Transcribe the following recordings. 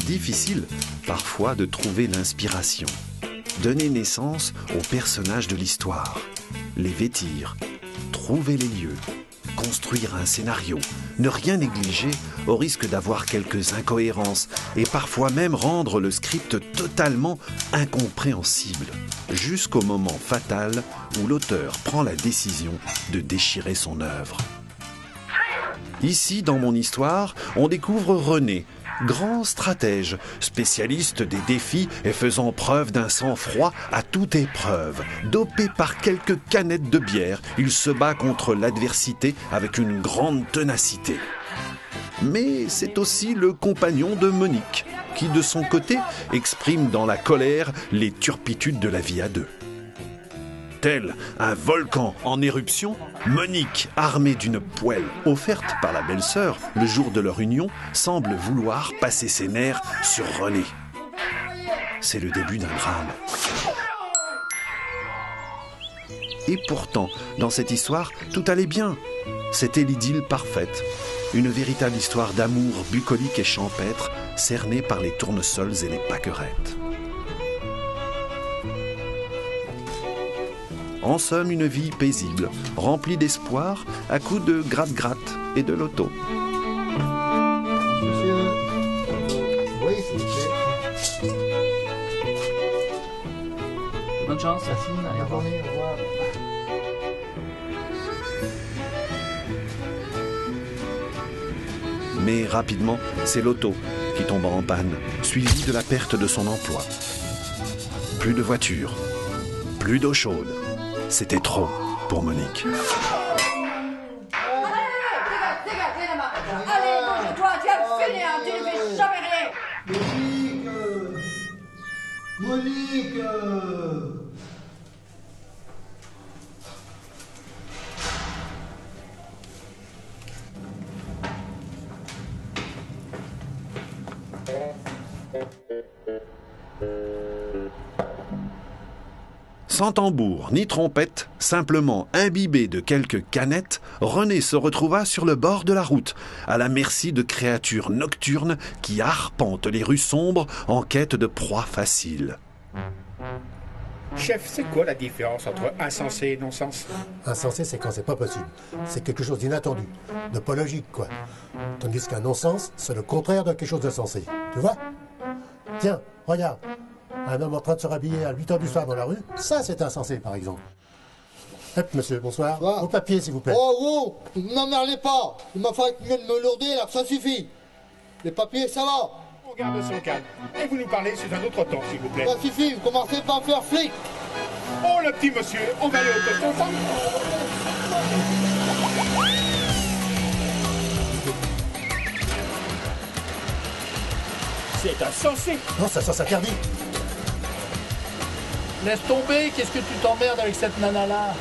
Difficile, parfois, de trouver l'inspiration. Donner naissance aux personnages de l'histoire, les vêtir, trouver les lieux, construire un scénario, ne rien négliger au risque d'avoir quelques incohérences et parfois même rendre le script totalement incompréhensible, jusqu'au moment fatal où l'auteur prend la décision de déchirer son œuvre. Ici, dans mon histoire, on découvre René, grand stratège, spécialiste des défis et faisant preuve d'un sang-froid à toute épreuve. Dopé par quelques canettes de bière, il se bat contre l'adversité avec une grande ténacité. Mais c'est aussi le compagnon de Monique, qui de son côté exprime dans la colère les turpitudes de la vie à deux. Tel un volcan en éruption, Monique, armée d'une poêle offerte par la belle-sœur le jour de leur union, semble vouloir passer ses nerfs sur René. C'est le début d'un drame. Et pourtant, dans cette histoire, tout allait bien. C'était l'idylle parfaite. Une véritable histoire d'amour bucolique et champêtre, cernée par les tournesols et les pâquerettes. En somme, une vie paisible, remplie d'espoir, à coups de gratte-gratte et de loto. Monsieur, oui, s'il vous plaît. Bonne chance, Yacine. Allez, au revoir. Au revoir. Mais rapidement, c'est l'auto qui tombe en panne, suivi de la perte de son emploi. Plus de voiture, plus d'eau chaude. C'était trop pour Monique. Allez, bouge-toi, tu vas me finir, tu ne fais jamais rien. Monique Sans tambour ni trompette, simplement imbibé de quelques canettes, René se retrouva sur le bord de la route, à la merci de créatures nocturnes qui arpentent les rues sombres en quête de proies faciles. Chef, c'est quoi la différence entre insensé et non-sens? Insensé, c'est quand c'est pas possible. C'est quelque chose d'inattendu, de pas logique, quoi. Tandis qu'un non-sens, c'est le contraire de quelque chose de sensé. Tu vois? Tiens, regarde. Un homme en train de se rhabiller à 8 h du soir dans la rue, ça c'est insensé, par exemple. Hop, monsieur, bonsoir. Bonsoir. Au papier, s'il vous plaît. Oh, ne m'emmerdez pas. Il m'a fallu que tu viennes me lourder, là, ça suffit. Les papiers, ça va. On garde son calme. Et vous nous parlez sous un autre temps, s'il vous plaît. Ça suffit, vous commencez par me faire flic. Oh, le petit monsieur, on va aller au poste ensemble. C'est insensé. Non, ça s'interdit. Laisse tomber, qu'est-ce que tu t'emmerdes avec cette nana-là?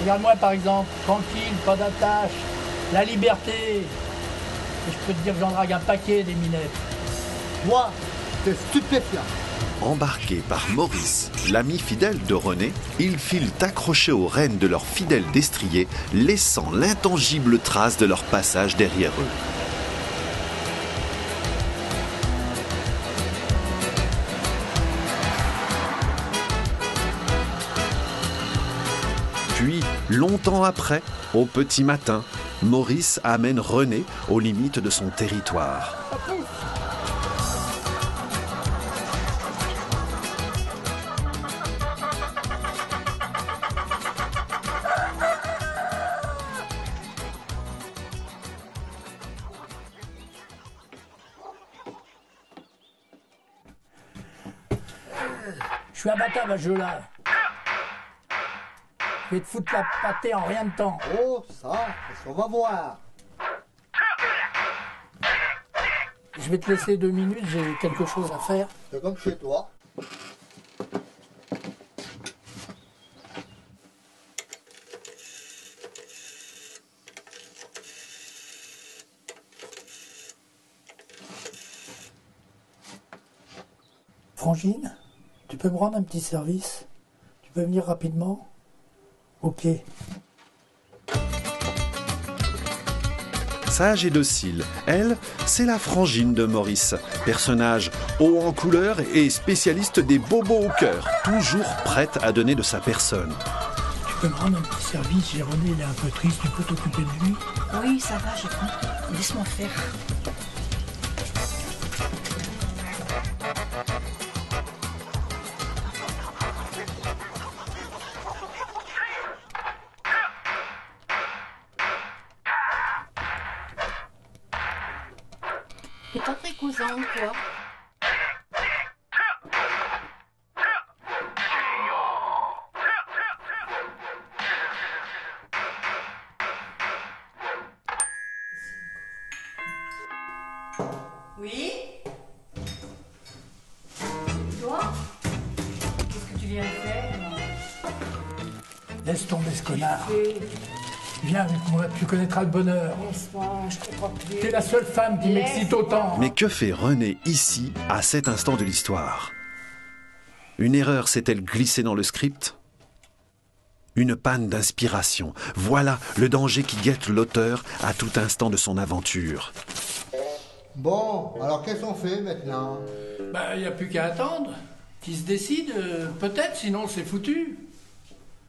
Regarde-moi par exemple, tranquille, pas d'attache, la liberté. Et je peux te dire que j'en drague un paquet des minettes. Moi, t'es stupéfiant. Embarqués par Maurice, l'ami fidèle de René, ils filent accrochés aux rênes de leur fidèle destrier, laissant l'intangible trace de leur passage derrière eux. Puis, longtemps après, au petit matin, Maurice amène René aux limites de son territoire. Je suis imbattable à ce jeu-là. Je vais te foutre la pâtée en rien de temps. Oh, ça, on va voir. Je vais te laisser 2 minutes, j'ai quelque chose à faire. C'est comme chez toi. Frangine, tu peux me rendre un petit service? Tu peux venir rapidement? Ok. Sage et docile, elle, c'est la frangine de Maurice. Personnage haut en couleur et spécialiste des bobos au cœur, toujours prête à donner de sa personne. Tu peux me rendre un petit service? J'ai René, il est un peu triste, tu peux t'occuper de lui? Oui, ça va, j'ai compris. Laisse-moi faire. T'es pas très causante, toi. Oui? Toi? Qu'est-ce que tu viens de faire? Laisse tomber ce connard. Viens avec moi, tu connaîtras le bonheur. Laisse-moi, je te crois plus. T'es la seule femme qui m'excite autant. Mais que fait René ici, à cet instant de l'histoire? Une erreur s'est-elle glissée dans le script? Une panne d'inspiration. Voilà le danger qui guette l'auteur à tout instant de son aventure. Bon, alors qu'est-ce qu'on fait maintenant? Bah, y a plus qu'à attendre. Qui se décide, peut-être, sinon c'est foutu.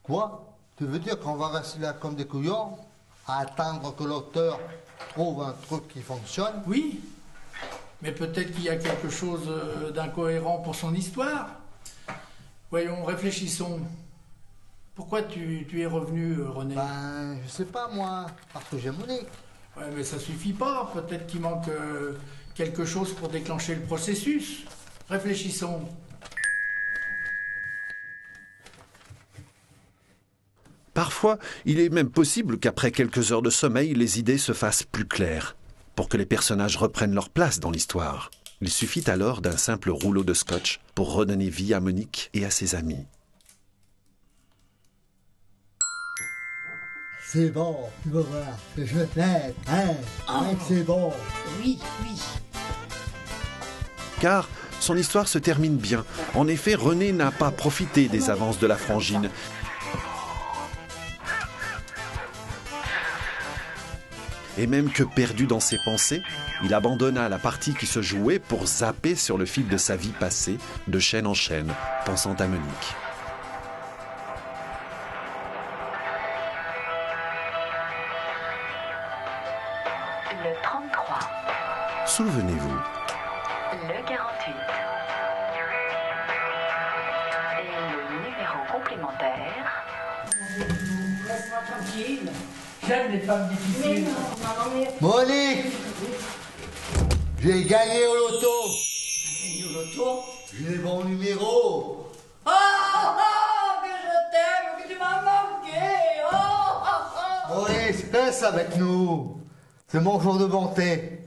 Quoi? Tu veux dire qu'on va rester là comme des couillons, à attendre que l'auteur trouve un truc qui fonctionne? Oui, mais peut-être qu'il y a quelque chose d'incohérent pour son histoire. Voyons, réfléchissons. Pourquoi tu es revenu, René? Ben, je sais pas moi, parce que j'ai Monique. Ouais, mais ça suffit pas. Peut-être qu'il manque quelque chose pour déclencher le processus. Réfléchissons. Parfois, il est même possible qu'après quelques heures de sommeil, les idées se fassent plus claires, pour que les personnages reprennent leur place dans l'histoire. Il suffit alors d'un simple rouleau de scotch pour redonner vie à Monique et à ses amis. C'est bon, tu vas voir, que je t'aide, hein? Hein, c'est bon. Oui, oui. Car son histoire se termine bien. En effet, René n'a pas profité des avances de la frangine. Et même que perdu dans ses pensées, il abandonna la partie qui se jouait pour zapper sur le fil de sa vie passée, de chaîne en chaîne, pensant à Monique. Le 33. Souvenez-vous, Le 48. Et le numéro complémentaire. Laisse-moi tranquille. J'aime les femmes Mais difficiles. non, non, mais... Monique! J'ai gagné au loto! Au loto. J'ai les bons numéros! Oh, oh, que je t'aime, que tu m'as manqué. Oh, oh, oh. Maurice, reste avec nous! C'est mon jour de bonté.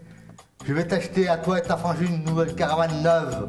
Je vais t'acheter à toi et ta frangine une nouvelle caravane neuve.